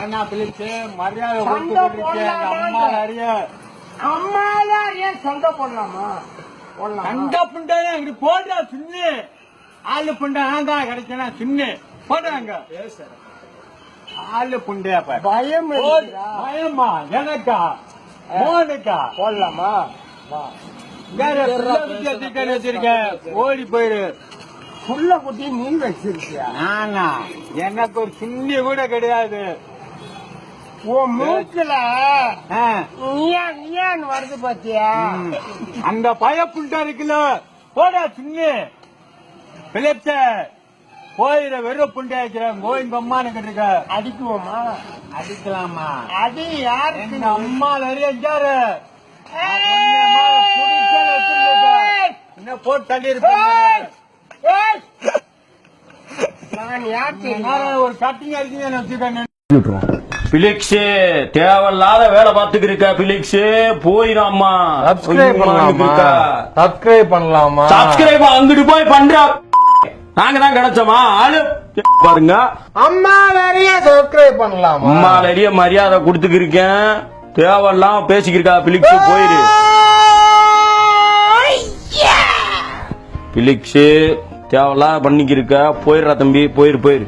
ஏன்னா பிலிப்ஸ் மரியாதை அம்மா நிறைய அம்மாதான் ஏன் சண்டை போடலாமா? சண்டை புண்டா இப்படி போடுறா சின்ன ஆளு புண்டை நான் தான் கிடைச்சா சின்ன போடுறாங்க ஆளு புண்டையா பயம் பயமா எனக்கா மோனுக்கா போடலாமா? வச்சிருக்க ஓடி போயிரு புள்ள குட்டி நீ வச்சிருக்கியா? நானா எனக்கு ஒரு சின்ன கூட கிடையாது. உன் மூக்குல நீயான்னு வருது பாத்தியா? அந்த பய புண்டா இருக்குல்ல போடா சின்ன பிலிப்ஸ போயிட வெறும் புண்டை வைக்கிறேன் கோயிங்க அம்மானு இருக்க. அடிக்குவோமா? அடிக்கலாமா? அடி யாரு? எங்க அம்மா நிறைய ஜாரு என்ன போட்டு தள்ளி இருப்பேன். ஒரு கட்டிங் அடிச்சு வச்சுக்கேன். பிலிக்ஸ் தேவையில்லாத வேலை பார்த்துக்கு இருக்க. பிலிக்ஸ் போயிடாமா? சப்ஸ்கிரைப் பண்ணலாமா? சப்ஸ்கிரைப் அங்கிட்டு போய் பண்ற. நாங்க தான் கிடைச்சோமா ஆளு பாருங்க. அம்மா நிறைய சப்ஸ்கிரைப் பண்ணலாமா? அம்மா நிறைய மரியாதை கொடுத்துக்கு இருக்கேன். தேவையில்லாம பேசிக்கிருக்கா. பிலிக்ஸ் போயிரு. பிலிக்ஸ் தேவையில்லாம பண்ணிக்கிருக்க. போயிடுறா தம்பி, போயிரு.